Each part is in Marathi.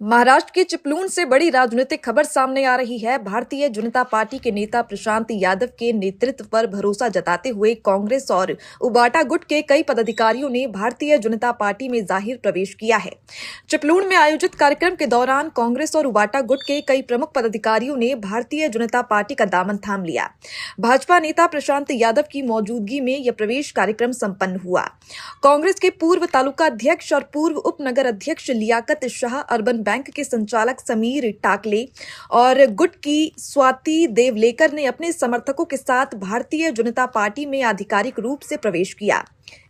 महाराष्ट्र के चिपलून से बड़ी राजनीतिक खबर सामने आ रही है। भारतीय जनता पार्टी के नेता प्रशांत यादव के नेतृत्व पर भरोसा जताते हुए कांग्रेस और उबाटा गुट के कई पदाधिकारियों ने भारतीय जनता पार्टी में जाहिर प्रवेश किया है। चिपलून में आयोजित कार्यक्रम के दौरान कांग्रेस और उबाटा गुट के कई प्रमुख पदाधिकारियों ने भारतीय जनता पार्टी का दामन थाम लिया। भाजपा नेता प्रशांत यादव की मौजूदगी में यह प्रवेश कार्यक्रम संपन्न हुआ। कांग्रेस के पूर्व तालुका अध्यक्ष और पूर्व उप नगर अध्यक्ष लियाकत शाह, अर्बन बैंक के संचालक समीर टाकले और गुट की स्वाति देवलेकर ने अपने समर्थकों के साथ भारतीय जनता पार्टी में आधिकारिक रूप से प्रवेश किया।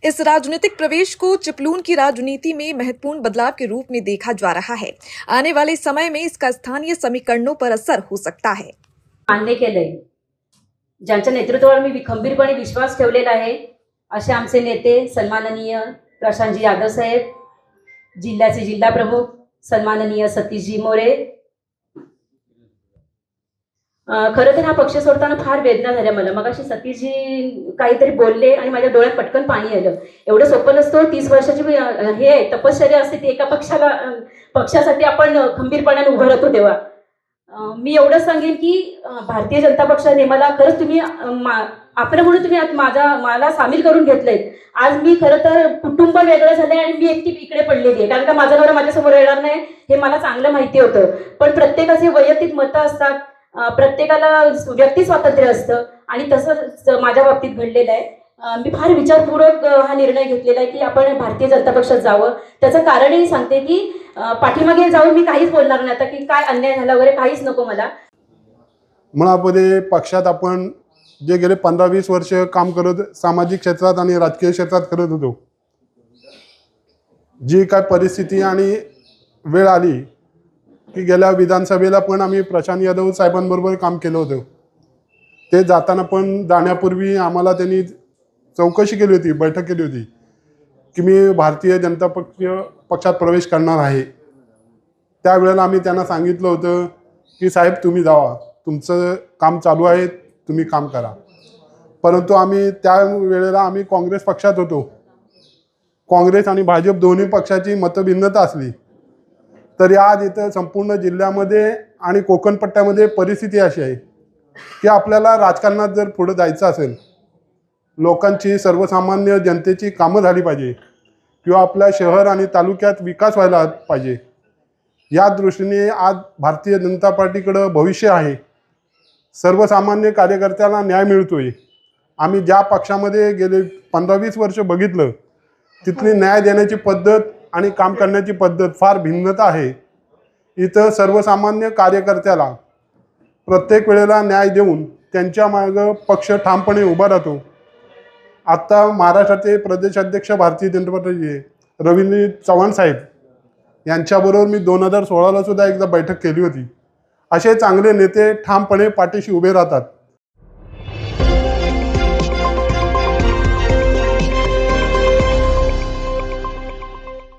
इस राजनीतिक प्रवेश को चिपलून की राजनीति में महत्वपूर्ण बदलाव के रूप में देखा जा रहा है। आने वाले समय में इसका स्थानीय समीकरणों पर असर हो सकता है। मान्य केलंय, ज्यांच्या नेतृत्वावर मी खंबीरपणे विश्वास ठेवलेला आहे असे आमचे नेते सन्माननीय प्रशांतजी यादव साहेब, जिल्ह्याचे जिल्हा प्रमुख सन्माननीय सतीशजी मोरे। खरं तर हा पक्ष सोडताना फार वेदना झाल्या मला। मगाशी सतीशजी काहीतरी बोलले आणि माझ्या डोळ्यात पटकन पाणी आलं। एवढं सोपं नसतं, 30 वर्षाची हे तपश्चर्या असते ती एका पक्षासाठी आपण खंबीरपणाने उभं राहतो तेव्हा। मी एवढं सांगेन की भारतीय जनता पक्षाने मला खरंच तुम्ही आपलं म्हणून तुम्ही मला सामील करून घेतलंय। आज मी खरं तर कुटुंब वेगळं झालंय आणि मी एकटी इकडे पडलेली आहे, कारण का माझा नवरा माझ्यासमोर येणार नाही हे मला चांगलं माहिती होतं। पण प्रत्येकाचे वैयक्तिक मतं असतात, प्रत्येकाला व्यक्ती स्वातंत्र्य असतं आणि तसंच माझ्या बाबतीत घडलेलं आहे। मी फार विचारपूर्वक हा निर्णय घेतलेला आहे की आपण भारतीय जनता पक्षात जावं। त्याचं कारणही सांगते की पाठीमागे जाऊन मी काहीच बोलणार नाही आता की काय अन्याय झाला वगैरे काहीच नको मला। मुळामध्ये पक्षात आपण जे गेले 15-20 वर्ष काम करत सामाजिक क्षेत्रात आणि राजकीय क्षेत्रात करत होतो, जी काय परिस्थिती आणि वेळ आली की गेल्या विधानसभेला पण आम्ही प्रशांत यादव साहेबांबरोबर काम केलं होतं। ते जाताना पण जाण्यापूर्वी आम्हाला त्यांनी चौकशी केली होती, बैठक केली होती की मी भारतीय जनता पक्षात प्रवेश करणार आहे। त्यावेळेला आम्ही त्यांना सांगितलं होतं की साहेब तुम्ही जावा, तुमचं काम चालू आहे, तुम्ही काम करा। परंतु आम्ही त्यावेळेला आम्ही काँग्रेस पक्षात होतो। काँग्रेस आणि भाजप दोन्ही पक्षाची मतभिन्नता असली तरी आज इथं संपूर्ण जिल्ह्यामध्ये आणि कोकण पट्ट्यामध्ये परिस्थिती अशी आहे की आपल्याला राजकारणात जर पुढे जायचं असेल, लोकांची सर्वसामान्य जनतेची कामं झाली पाहिजे किंवा आपल्या शहर आणि तालुक्यात विकास व्हायला पाहिजे, या दृष्टीने आज भारतीय जनता पार्टीकडं भविष्य आहे। सर्वसामान्य कार्यकर्त्याला न्याय मिळतोय। आम्ही ज्या पक्षामध्ये गेले 15-20 वर्ष बघितलं तिथली न्याय देण्याची पद्धत आणि काम करण्याची पद्धत फार भिन्नता आहे। इथं सर्वसामान्य कार्यकर्त्याला प्रत्येक वेळेला न्याय देऊन त्यांच्या मागे पक्ष ठामपणे उभा राहतो। आता महाराष्ट्राचे प्रदेशाध्यक्ष भारतीय जनता पार्टीचे रवींद्र चव्हाण साहेब यांच्याबरोबर मी 2016ला सुद्धा एकदा बैठक केली होती। असे चांगले नेते ठामपणे पाठीशी उभे राहतात।